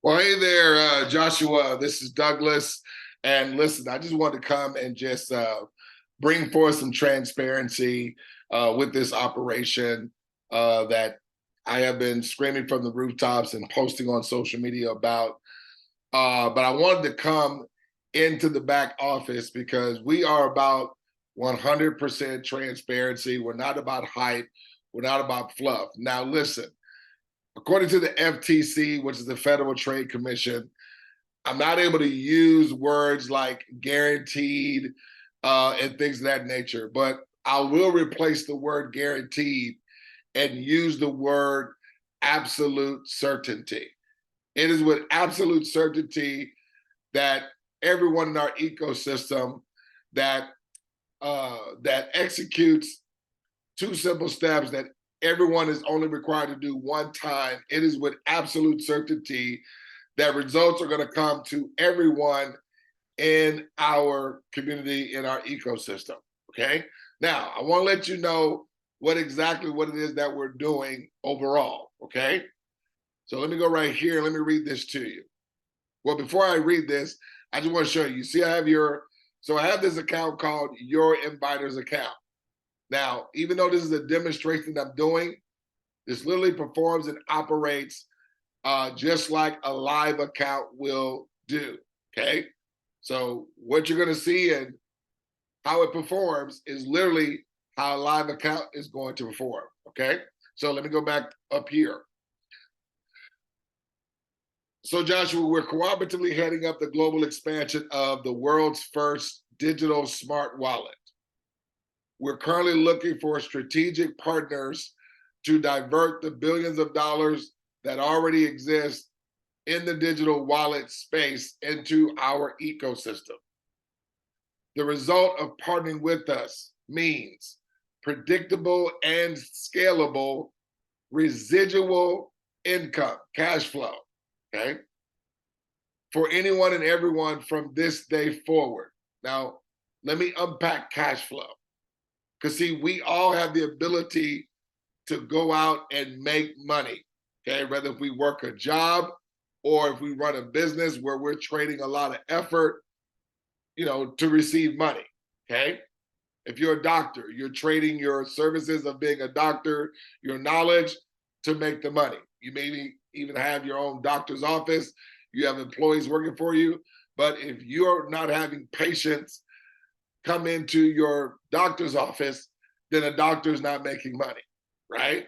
Well, hey there, Joshua. This is Douglas. And listen, I just wanted to come and just bring forth some transparency with this operation that I have been screaming from the rooftops and posting on social media about. But I wanted to come into the back office because we are about 100% transparency. We're not about hype. We're not about fluff. Now, listen. According to the FTC, which is the Federal Trade Commission, I'm not able to use words like guaranteed and things of that nature, but I will replace the word guaranteed and use the word absolute certainty. It is with absolute certainty that everyone in our ecosystem that that executes two simple steps that everyone is only required to do one time. It is with absolute certainty that results are going to come to everyone in our community, in our ecosystem. Okay. Now, I want to let you know what it is that we're doing overall. Okay. So let me go right here. Let me read this to you. Well, before I read this, I just want to show you. See, I have this account called Your Inviters account. Now, even though this is a demonstration that I'm doing, this literally performs and operates just like a live account will do, okay? So what you're gonna see and how it performs is literally how a live account is going to perform, okay? So let me go back up here. So Joshua, we're cooperatively heading up the global expansion of the world's first digital smart wallet. We're currently looking for strategic partners to divert the billions of dollars that already exist in the digital wallet space into our ecosystem. The result of partnering with us means predictable and scalable residual income, cash flow, okay? For anyone and everyone from this day forward. Now, let me unpack cash flow. Because see, we all have the ability to go out and make money, okay? Whether if we work a job or if we run a business where we're trading a lot of effort, to receive money, okay? If you're a doctor, you're trading your services of being a doctor, your knowledge to make the money. You maybe even have your own doctor's office, you have employees working for you, but if you're not having patients come into your doctor's office, then a doctor's not making money, right?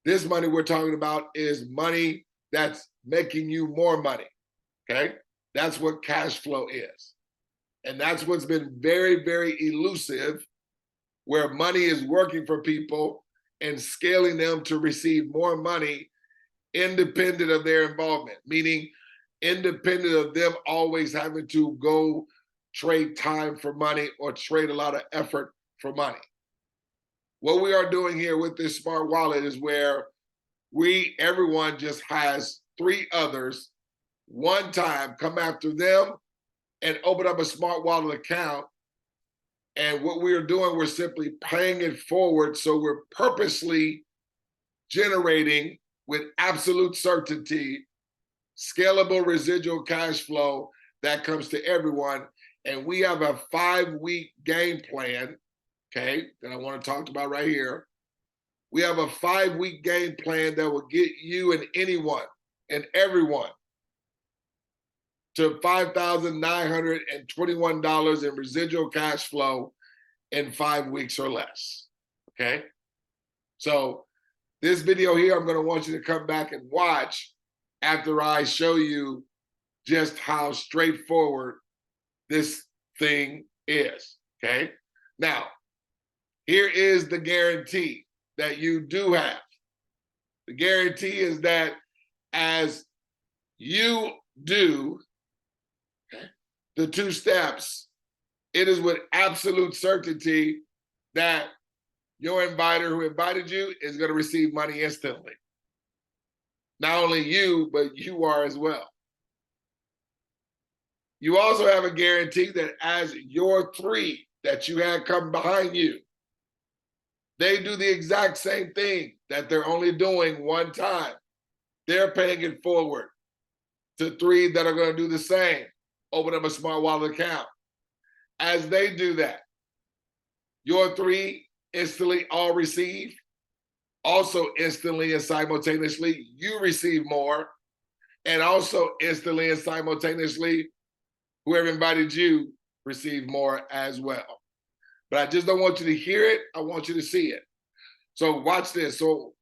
This money we're talking about is money that's making you more money, okay? That's what cash flow is. And that's what's been very, very elusive, where money is working for people and scaling them to receive more money independent of their involvement, meaning independent of them always having to go trade time for money or trade a lot of effort for money. What we are doing here with this smart wallet is where everyone just has three others one time come after them and open up a smart wallet account. And what we are doing, we're simply paying it forward. So we're purposely generating with absolute certainty scalable residual cash flow that comes to everyone. And we have a 5-week game plan, okay, that I want to talk about right here. We have a 5-week game plan that will get you and anyone and everyone to $5,921 in residual cash flow in 5 weeks or less, okay? So this video here, I'm gonna want you to come back and watch after I show you just how straightforward this thing is, okay? Now, here is the guarantee that you do have. The guarantee is that as you do the 2 steps, it is with absolute certainty that your inviter who invited you is going to receive money instantly. Not only you, but you are as well. You also have a guarantee that as your 3 that you had come behind you, they do the exact same thing that they're only doing one time. They're paying it forward. to 3 that are going to do the same. Open up a smart wallet account. As they do that, your 3 instantly all receive. Also instantly and simultaneously, you receive more. And also instantly and simultaneously, whoever invited you receive more as well. But I just don't want you to hear it. I want you to see it. So watch this. So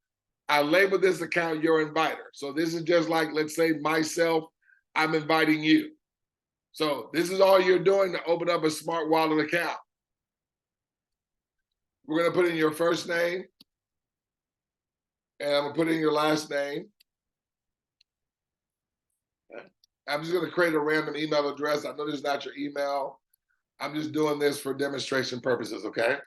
I label this account your inviter. So this is just like, let's say myself, I'm inviting you. So this is all you're doing to open up a smart wallet account. We're going to put in your first name, and I'm going to put in your last name. I'm just going to create a random email address. I know this is not your email. I'm just doing this for demonstration purposes, okay?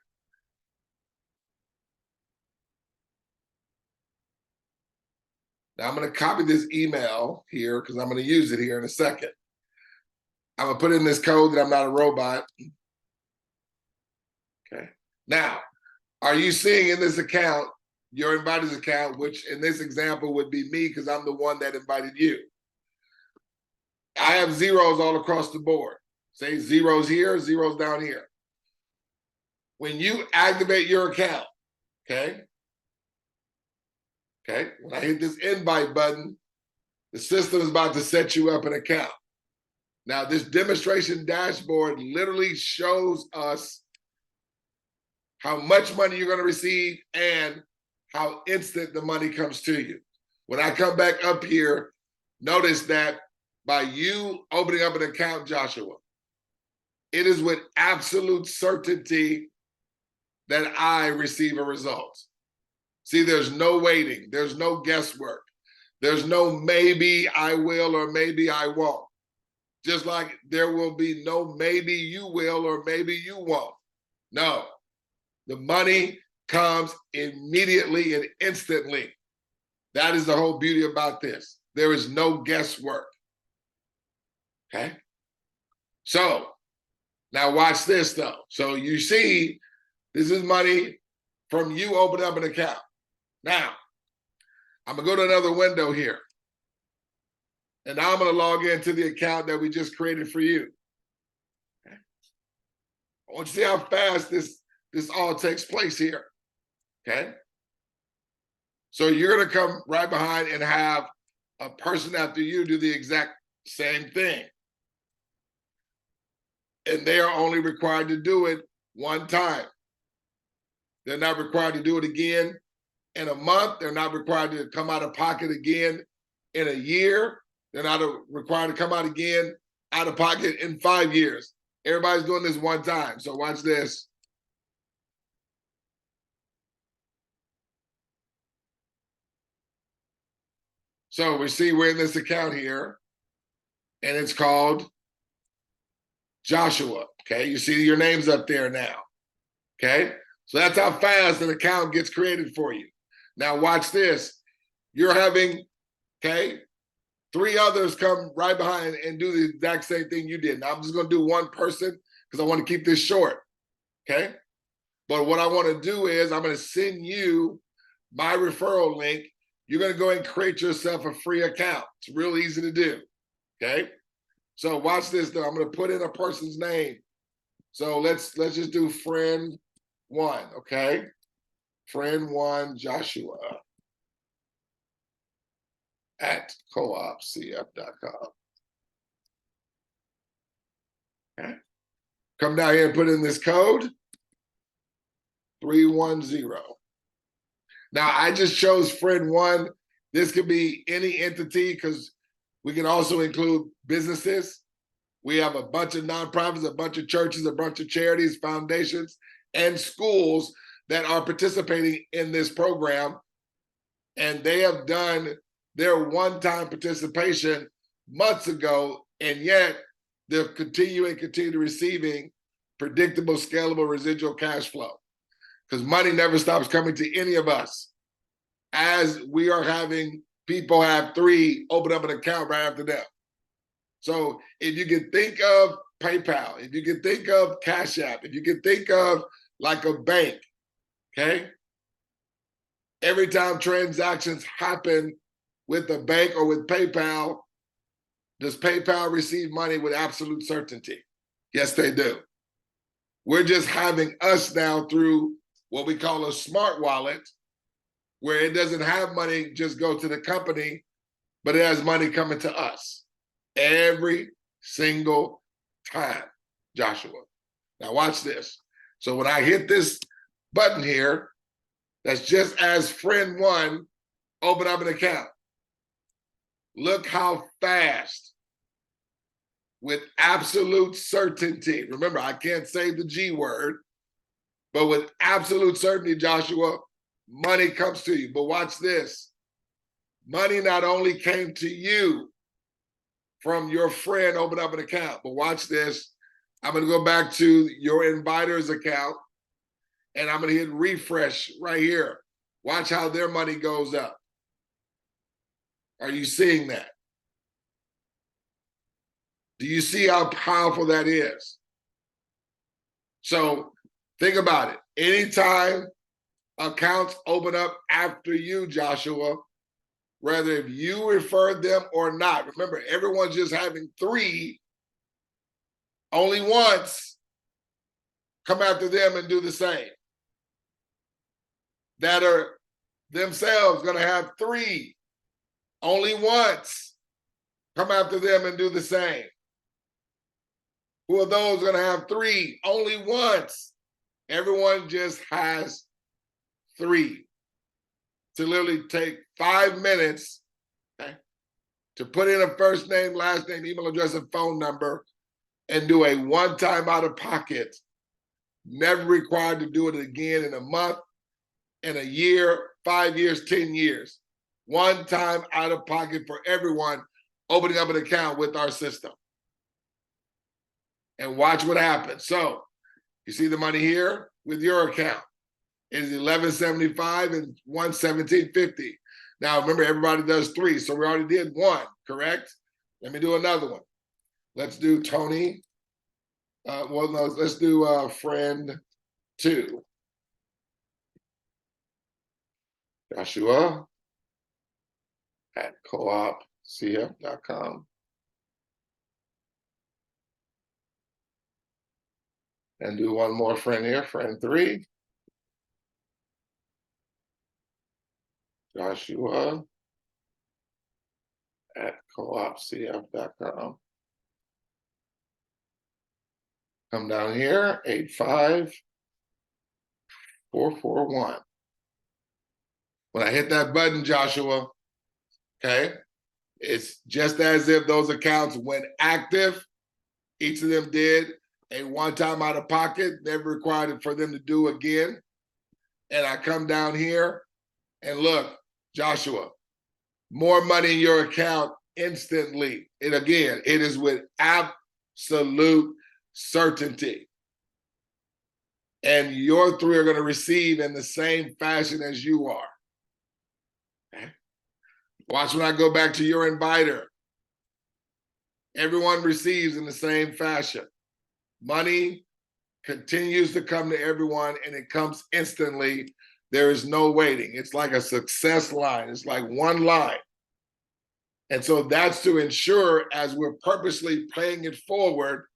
Now I'm going to copy this email here because I'm going to use it here in a second. I'm going to put in this code that I'm not a robot. Okay. Now, are you seeing in this account, your inviter's account, which in this example would be me because I'm the one that invited you? I have zeros all across the board. Say zeros here, zeros down here. When you activate your account, okay? Okay, when I hit this invite button, the system is about to set you up an account. Now, this demonstration dashboard literally shows us how much money you're going to receive and how instant the money comes to you. When I come back up here, notice that by you opening up an account, Joshua, it is with absolute certainty that I receive a result. See, there's no waiting. There's no guesswork. There's no maybe I will or maybe I won't. Just like there will be no maybe you will or maybe you won't. No, the money comes immediately and instantly. That is the whole beauty about this. There is no guesswork. Okay? So, now watch this though. So you see, this is money from you opening up an account. Now, I'm gonna go to another window here. And now I'm gonna log into the account that we just created for you. Okay. I want you to see how fast this all takes place here. Okay. So you're gonna come right behind and have a person after you do the exact same thing. And they are only required to do it one time. They're not required to do it again in a month. They're not required to come out of pocket again in a year. They're not required to come out again out of pocket in 5 years. Everybody's doing this one time. So watch this. So we see we're in this account here, and it's called Joshua. Okay, you see your name's up there now. Okay, so that's how fast an account gets created for you. Now watch this. You're having, okay, 3 others come right behind and do the exact same thing you did. Now I'm just gonna do one person because I want to keep this short, okay? But what I want to do is I'm gonna send you my referral link. You're gonna go and create yourself a free account. It's real easy to do, okay? So watch this though. I'm gonna put in a person's name. So let's just do friend 1, okay? Friend 1 Joshua at coopcf.com. Okay. Come down here and put in this code 310. Now I just chose friend 1. This could be any entity because we can also include businesses. We have a bunch of nonprofits, a bunch of churches, a bunch of charities, foundations, and schools that are participating in this program. And they have done their one-time participation months ago, and yet they're continue receiving predictable, scalable residual cash flow. Because money never stops coming to any of us. As we are having people have 3 open up an account right after them. So if you can think of PayPal, if you can think of Cash App, if you can think of like a bank, okay? Every time transactions happen with a bank or with PayPal, Does PayPal receive money with absolute certainty? Yes, they do. We're just having us now through what we call a smart wallet, where it doesn't have money just go to the company, but it has money coming to us every single time, Joshua. Now watch this. So when I hit this button here, that's just as friend one, open up an account. Look how fast, with absolute certainty. Remember, I can't say the G word, but with absolute certainty, Joshua, money comes to you. But watch this. Money not only came to you from your friend open up an account, but watch this. I'm going to go back to your inviters account and I'm going to hit refresh right here. Watch how their money goes up. Are you seeing that? Do you see how powerful that is? So think about it. Anytime accounts open up after you, Joshua, whether if you referred them or not, remember, everyone's just having 3, only once, come after them and do the same. That are themselves going to have 3, only once, come after them and do the same. Who are those going to have 3, only once? Everyone just has 3. To literally take 5 minutes, okay, to put in a first name, last name, email address, and phone number, and do a one-time out-of-pocket, never required to do it again in a month, in a year, 5 years, 10 years. One time out-of-pocket for everyone opening up an account with our system. And watch what happens. So you see the money here with your account. It is $11.75 and $117.50. Now remember, everybody does 3, so we already did 1, correct? Let me do another one. Let's do Tony. Well, no, let's do friend 2. Joshua at coopcf.com. And do one more friend here, friend 3. Joshua at coopcf.com. Come down here, 85441. When I hit that button, Joshua, okay, it's just as if those accounts went active. Each of them did a one-time out-of-pocket, never required for them to do again. And I come down here and look, Joshua, more money in your account instantly. And again, it is with absolute certainty. And your 3 are going to receive in the same fashion as you are. Okay? Watch when I go back to your inviter. Everyone receives in the same fashion. Money continues to come to everyone and it comes instantly. There is no waiting. It's like a success line. It's like one line. And so that's to ensure, as we're purposely paying it forward,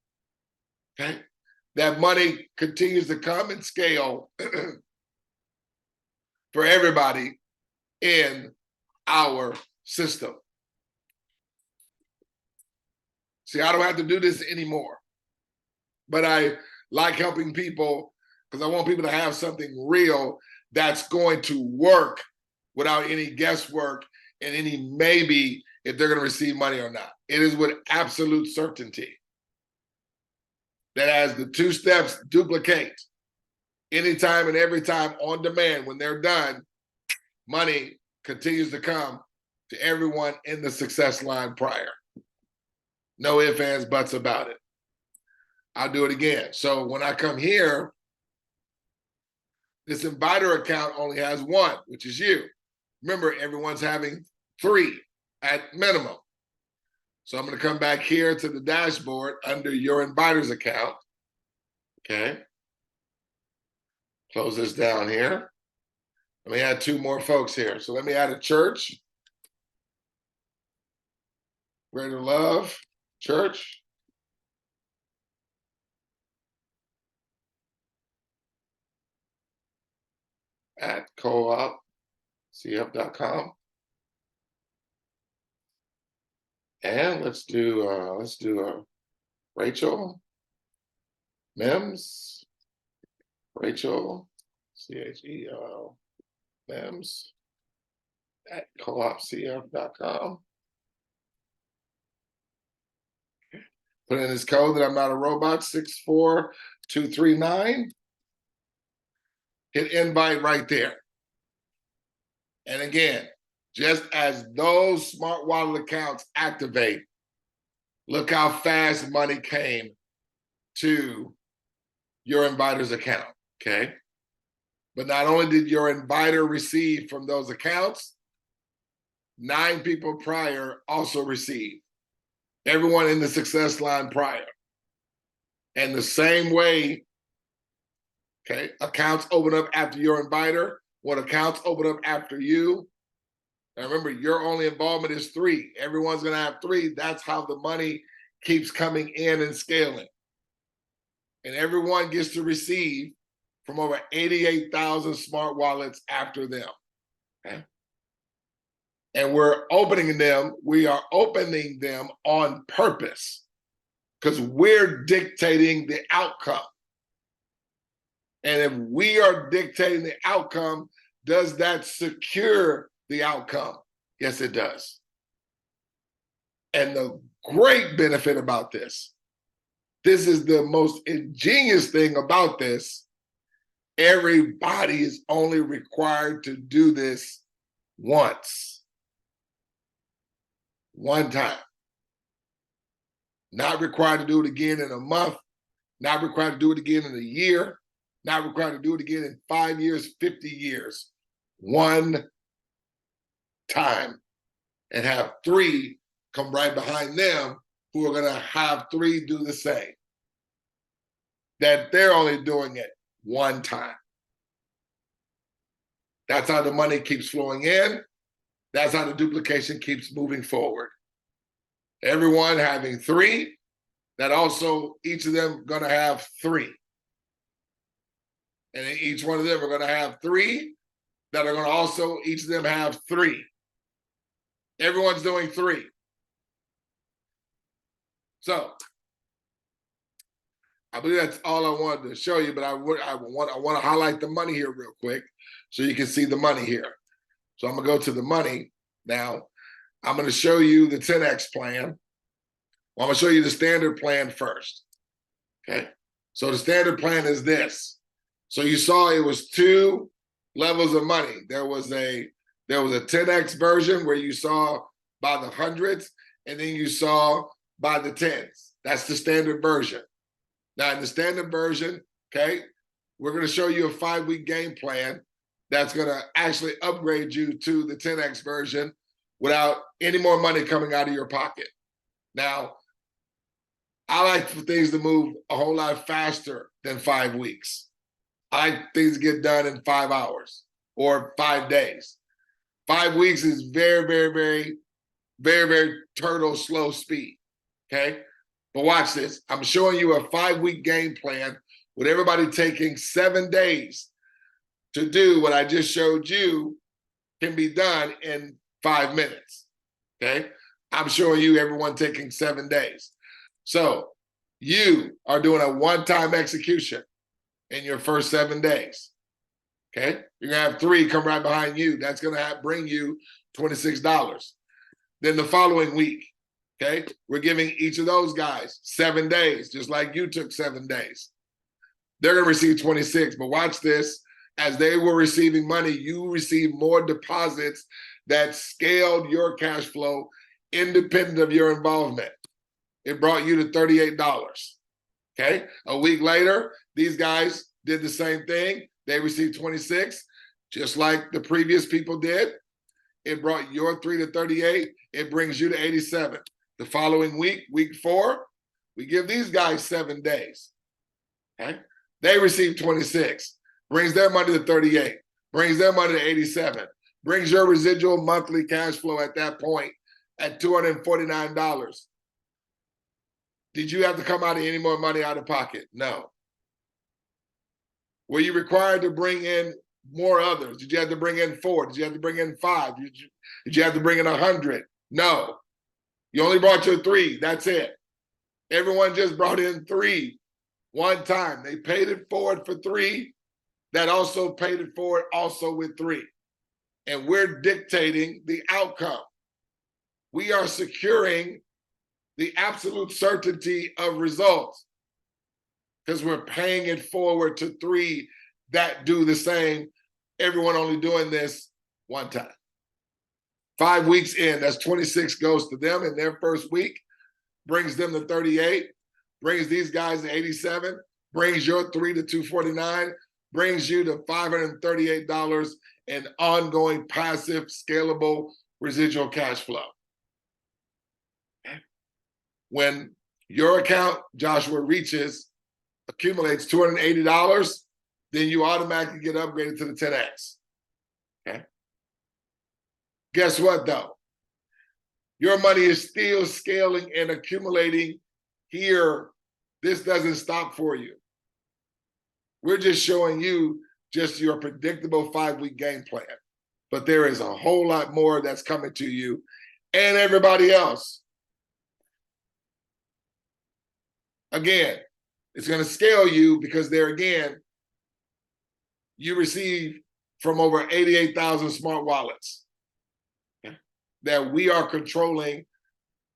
okay, that money continues to come and scale for everybody in our system. See, I don't have to do this anymore. But I like helping people because I want people to have something real that's going to work without any guesswork and any maybe if they're going to receive money or not. It is with absolute certainty that as the 2 steps duplicate anytime and every time on demand, when they're done, money continues to come to everyone in the success line prior. No ifs, ands, buts about it. I'll do it again. So when I come here, this inviter account only has 1, which is you. Remember, everyone's having 3 at minimum. So I'm going to come back here to the dashboard under your inviters account. Okay. Close this down here. Let me add 2 more folks here. So let me add a church. Greater Love Church. At coopcf.com. And let's do Rachel Mims. Rachel CHEL Mims at coopcf.com. Put in his code that I'm not a robot, 64239. Hit invite right there. And again, just as those smart wallet accounts activate, look how fast money came to your inviter's account, okay? But not only did your inviter receive from those accounts, 9 people prior also received. Everyone in the success line prior. And the same way, okay, accounts open up after your inviter, when accounts open up after you. And remember, your only involvement is 3. Everyone's gonna have 3. That's how the money keeps coming in and scaling. And everyone gets to receive from over 88,000 smart wallets after them, okay? And we're opening them, we are opening them on purpose because we're dictating the outcome. And if we are dictating the outcome, does that secure the outcome? Yes, it does. And the great benefit about this is the most ingenious thing about this, everybody is only required to do this once. One time. Not required to do it again in a month, not required to do it again in a year, not required to do it again in 5 years, 50 years. One time. And have 3 come right behind them who are gonna have 3 do the same. That they're only doing it one time. That's how the money keeps flowing in. That's how the duplication keeps moving forward. Everyone having 3, that also each of them gonna have 3. And each one of them are gonna have 3 that are gonna also, each of them have 3. Everyone's doing 3. So, I believe that's all I wanted to show you, but I want to highlight the money here real quick so you can see the money here. So I'm gonna go to the money now. I'm gonna show you the 10X plan. Well, I'm gonna show you the standard plan first, okay? So the standard plan is this. So you saw it was 2 levels of money. There was a 10X version where you saw by the hundreds, and then you saw by the tens. That's the standard version. Now in the standard version, okay, we're gonna show you a 5-week game plan that's gonna actually upgrade you to the 10X version without any more money coming out of your pocket. Now, I like for things to move a whole lot faster than 5 weeks. I like things to get done in 5 hours or 5 days. 5 weeks is very, very, very, very, very turtle slow speed, okay? But watch this. I'm showing you a 5-week game plan with everybody taking 7 days to do what I just showed you can be done in 5 minutes, okay? I'm showing you everyone taking 7 days. So you are doing a one-time execution in your first 7 days, okay? You're gonna have 3 come right behind you. That's gonna bring you $26. Then the following week, okay, we're giving each of those guys 7 days, just like you took 7 days. They're gonna receive 26, but watch this. As they were receiving money, you received more deposits that scaled your cash flow independent of your involvement. It brought you to $38, okay? A week later, these guys did the same thing. They received 26, just like the previous people did. It brought your 3 to 38. It brings you to 87. The following week, week 4, we give these guys 7 days, okay? They receive 26, brings their money to 38, brings their money to 87, brings your residual monthly cash flow at that point at $249. Did you have to come out of any more money out of pocket? No. Were you required to bring in more others? Did you have to bring in 4? Did you have to bring in 5? Did you have to bring in 100? No. You only brought your 3. That's it. Everyone just brought in 3 one time. They paid it forward for 3. That also paid it forward also with 3. And we're dictating the outcome. We are securing the absolute certainty of results because we're paying it forward to 3 that do the same. Everyone only doing this one time. 5 weeks in, that's 26 goes to them in their first week, brings them to 38, brings these guys to 87, brings your 3 to 249, brings you to $538 in ongoing passive scalable residual cash flow. When your account, Joshua, accumulates $280, then you automatically get upgraded to the 10X. Okay. Guess what, though? Your money is still scaling and accumulating here. This doesn't stop for you. We're just showing you just your predictable 5-week game plan. But there is a whole lot more that's coming to you and everybody else. Again, it's going to scale you because there again, you receive from over 88,000 smart wallets that we are controlling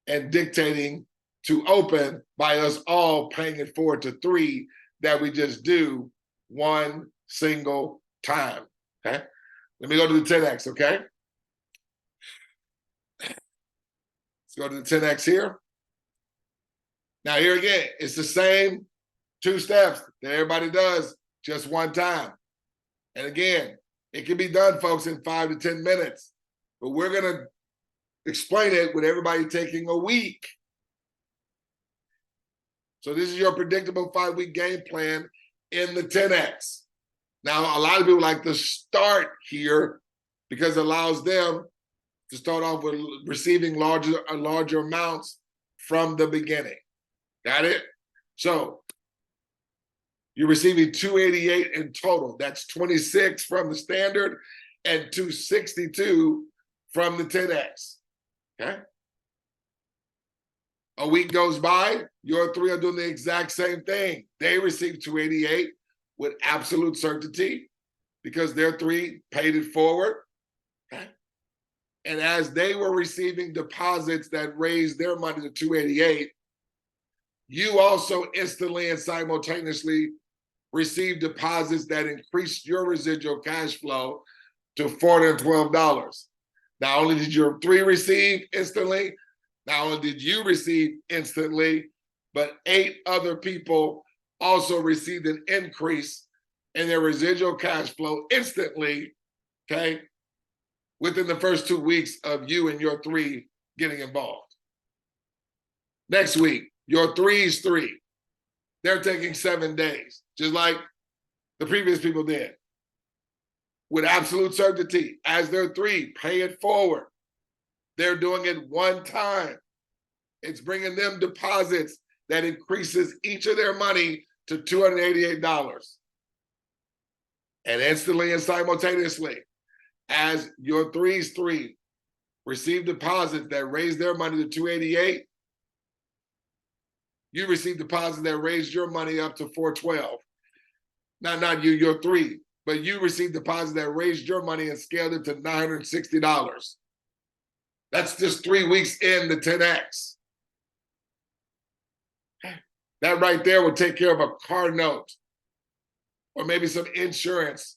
and dictating to open by us all paying it forward to 3 that we just do one single time. Okay. Let me go to the 10X. Okay. Let's go to the 10X here. Now here again, it's the same 2 steps that everybody does just one time. And again, it can be done, folks, in 5 to 10 minutes. But we're going to explain it with everybody taking a week. So this is your predictable 5-week game plan in the 10X. Now, a lot of people like to start here because it allows them to start off with receiving larger amounts from the beginning. Got it? So you're receiving 288 in total. That's 26 from the standard and 262 from the 10X. Okay? A week goes by, your 3 are doing the exact same thing. They receive 288 with absolute certainty because their 3 paid it forward. Okay? And as they were receiving deposits that raised their money to 288, you also instantly and simultaneously receive deposits that increased your residual cash flow to $412. Not only did your 3 receive instantly, not only did you receive instantly, but 8 other people also received an increase in their residual cash flow instantly, okay, within the first 2 weeks of you and your 3 getting involved. Next week, your 3's 3. They're taking 7 days, just like the previous people did. With absolute certainty, as their 3, pay it forward. They're doing it one time. It's bringing them deposits that increases each of their money to $288. And instantly and simultaneously, as your 3's 3 receive deposits that raise their money to 288, you receive deposits that raised your money up to 412. Not you, your 3, but you received deposits that raised your money and scaled it to $960. That's just 3 weeks in the 10X. That right there will take care of a car note or maybe some insurance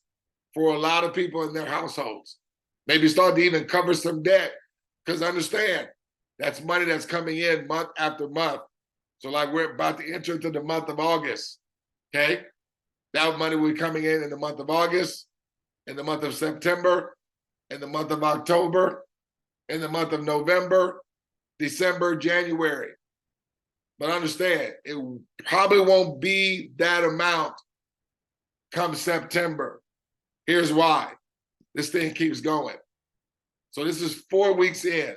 for a lot of people in their households. Maybe start to even cover some debt, because understand, that's money that's coming in month after month. So like we're about to enter into the month of August, okay? That money will be coming in the month of August, in the month of September, in the month of October, in the month of November, December, January. But understand, it probably won't be that amount come September. Here's why. This thing keeps going. So this is 4 weeks in.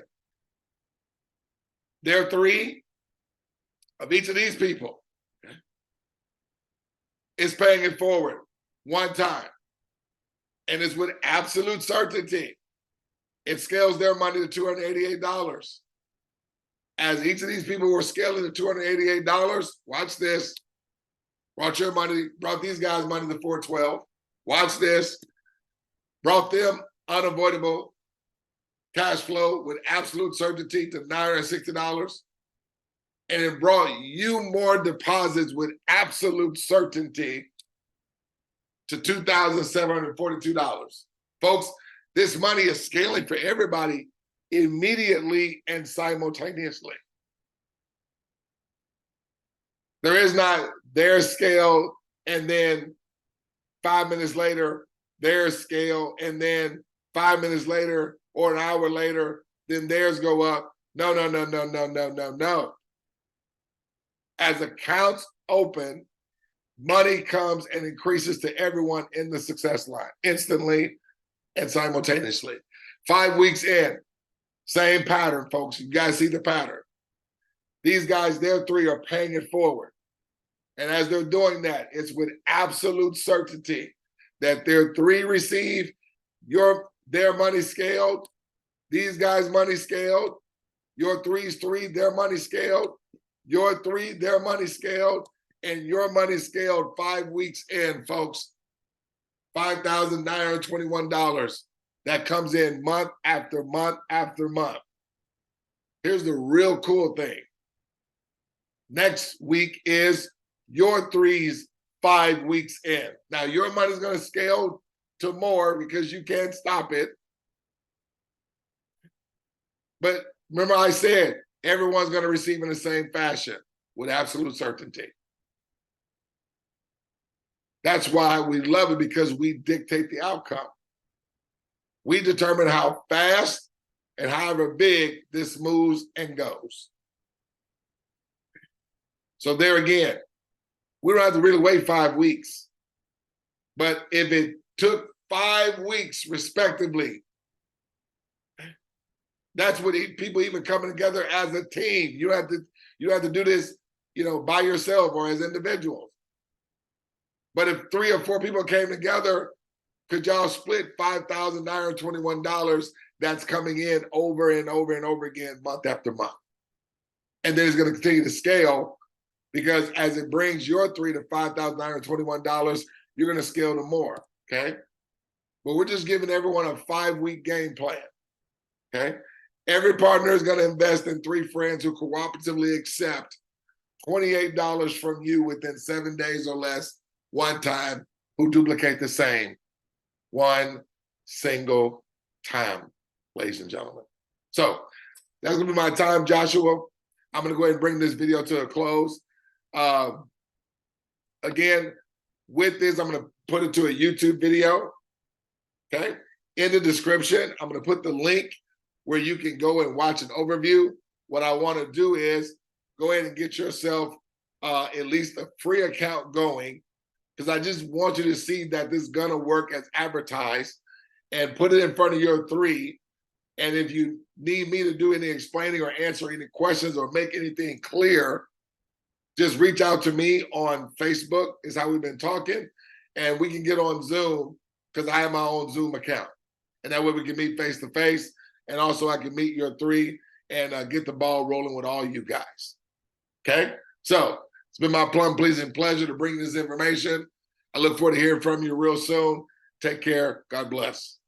There are three of each of these people is paying it forward one time. And it's with absolute certainty. It scales their money to $288. As each of these people were scaling to $288, watch this. Brought your money, brought these guys money to 412. Watch this. Brought them unavoidable cash flow with absolute certainty to $960. And it brought you more deposits with absolute certainty to $2,742. Folks, this money is scaling for everybody immediately and simultaneously. There is not their scale and then 5 minutes later, their scale, and then 5 minutes later or an hour later, then theirs go up. No, no, no, no, no, no, no, no. As accounts open, money comes and increases to everyone in the success line instantly and simultaneously. 5 weeks in, same pattern, folks. You guys see the pattern. These guys, their three are paying it forward. And as they're doing that, it's with absolute certainty that their three receive their money scaled, these guys' money scaled, your three's three, their money scaled, your three, their money scaled, and your money scaled 5 weeks in, folks. $5,921. That comes in month after month after month. Here's the real cool thing. Next week is your threes 5 weeks in. Now, your money's going to scale to more because you can't stop it. But remember I said, everyone's going to receive in the same fashion with absolute certainty. That's why we love it, because we dictate the outcome. We determine how fast and however big this moves and goes. So there again, we don't have to really wait 5 weeks. But if it took 5 weeks respectively, that's what people even coming together as a team. You have to do this, by yourself or as individuals. But if 3 or 4 people came together, could y'all split $5,921 that's coming in over and over and over again, month after month? And then it's going to continue to scale, because as it brings your three to $5,921, you're going to scale to more, okay? But we're just giving everyone a 5-week game plan, okay? Every partner is going to invest in 3 friends who cooperatively accept $28 from you within 7 days or less, one time, who duplicate the same one single time, ladies and gentlemen. So that's going to be my time, Joshua. I'm going to go ahead and bring this video to a close. Again, with this, I'm going to put it to a YouTube video, okay? In the description, I'm going to put the link where you can go and watch an overview. What I want to do is go ahead and get yourself at least a free account going, because I just want you to see that this is going to work as advertised, and put it in front of your 3. And if you need me to do any explaining or answer any questions or make anything clear, just reach out to me on Facebook, is how we've been talking, and we can get on Zoom, because I have my own Zoom account. And that way we can meet face to face, and also I can meet your 3 and get the ball rolling with all you guys. Okay? So it's been my plum pleasing pleasure to bring this information. I look forward to hearing from you real soon. Take care. God bless.